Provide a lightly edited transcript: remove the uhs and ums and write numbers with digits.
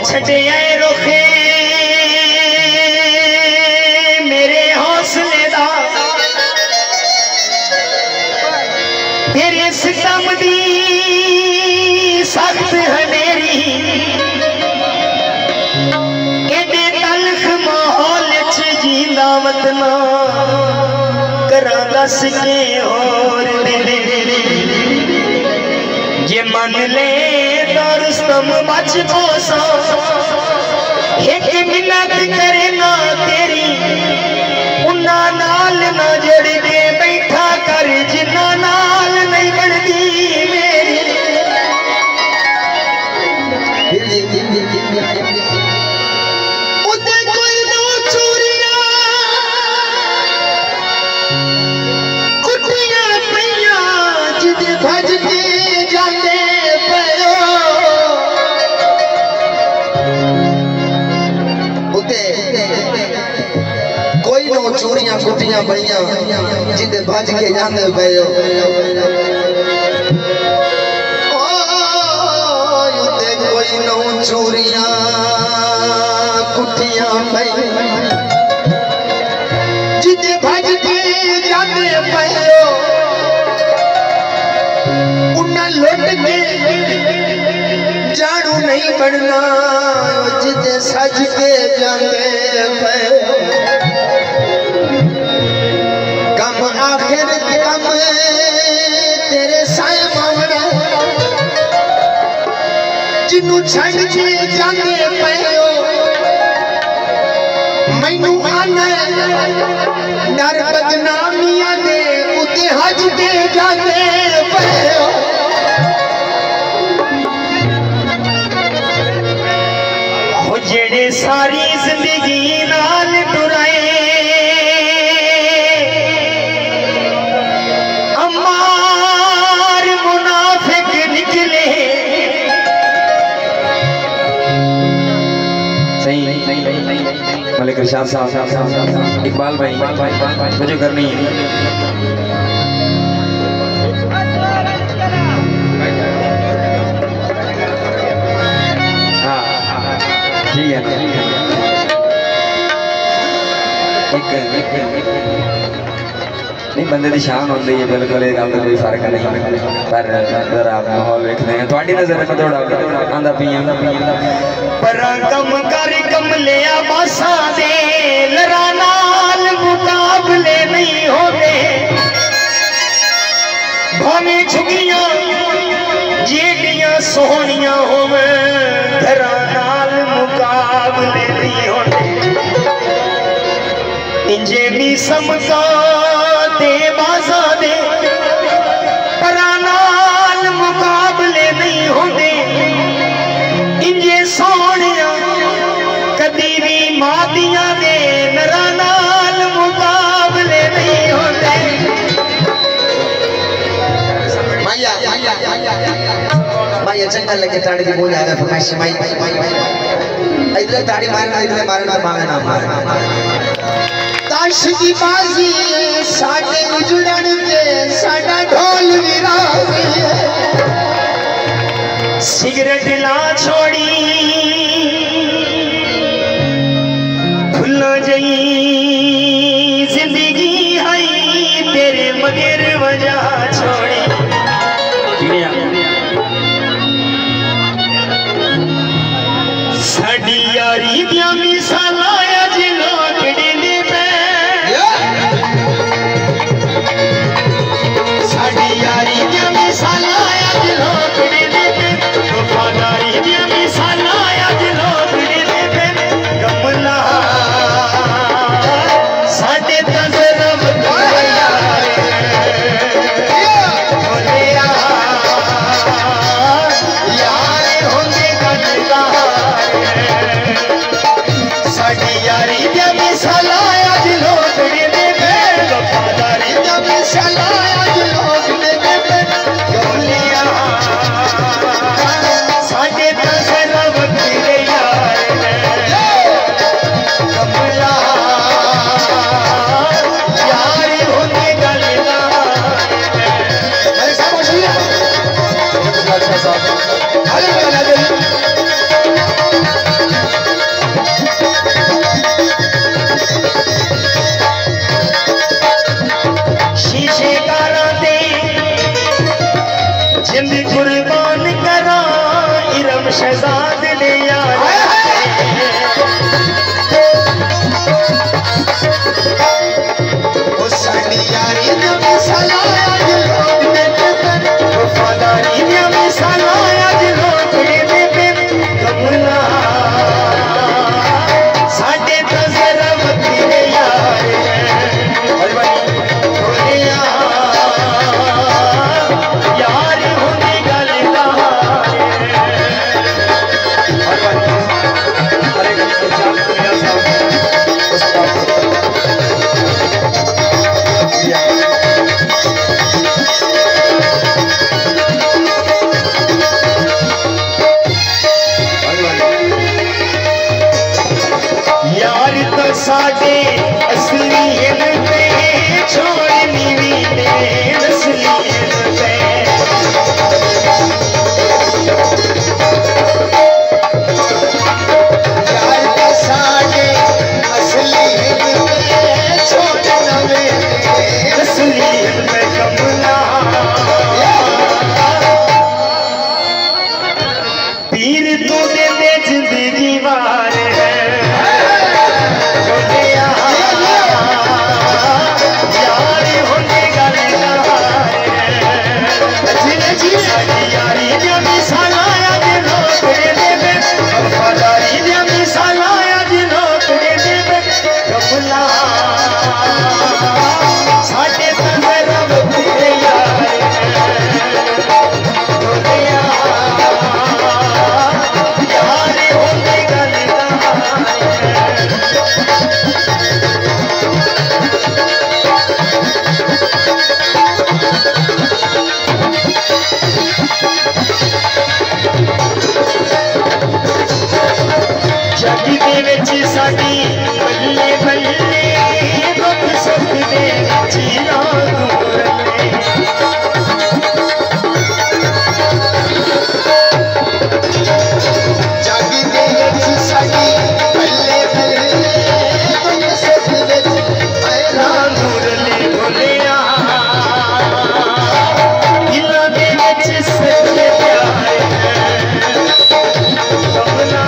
छटे आए रुखे मेरे हौसले दा तेरे सितम दी सख्त हनेरी एडे तलख माहौल च जींदा वतना करा दस के और ये मन ले तो रुस्तम बच पोसा एक मिन्नत करे ना तेरी उन्ना नाल ना जोड़ के बैठा कर जिन्ना नाल नहीं बनती मेरी उते कोई नो चोरियां कुटियां पईयां जिदे भज के जाते कोई नो चोरियां कुटियां पईयां जिदे भज के जाते पयो कोई नो चोरियां कुटियां पईयां जिदे भज के जाते पयो उन्ना लुट के जाड़ू नहीं बनना जिदे सज के जाते पयो आखिर कम तेरे साए मावड़ा जिन्नू छड़ के जाते पयो मैनू आना डर बदनामियां दे उते हज के जाते पयो हो जेड़े सारी जिंदगी नाल टुराए मलिक इरशाद साहब इकबाल भाई मुझे करनी है हाँ ठीक है नहीं बंदे की शान होती है बिल्कुल ये गल कोई फर्क नहीं पर जरा माहौल देखते हैं थोड़ी नजर में थोड़ा आंदा पिया पर कम कर कमलिया बासा दे लरा नाल मुकाबले नहीं होते भावे छुगियां जेडियां सोहनियां होवे धरा नाल मुकाबले नहीं होते इंजे भी समका दे बाजा दे परा नाल मुकाबले नहीं होते इंजे सोनिया कदी भी मादियां दे नरा नाल मुकाबले नहीं होते माया चंगा लगे ताड़ी दी बोल आवे फरमाइश माई इधर ताड़ी मारना इधर मारना मांगे ना मार ताश की बाजी साडे उजड़न ते साडा ढोल विरावे सिगरेट ला छोड़ी भुला जई जिंदगी है तेरे मगर वजह छोड़ी साडी यारी दियां मिसालां अज लोकड़ी दे पे साडी यारी दियां मिसालां अज लोकड़ी दे पे वफादारी दियां मिसालां अज लोकड़ी दे पे कमला साडे असली पे छोड़नी भी दे असली पे यार के साडे असली पे छोड़ना भी दे असली पे कमला पीर तू दे जिंदगी वार है बल्ले बल्ले दुख सुख दे जीना जागी दे साडी बल्ले बल्ले दुख सुख दे नूरले बोलिया दिलों दे विच सच्चे प्यार कमला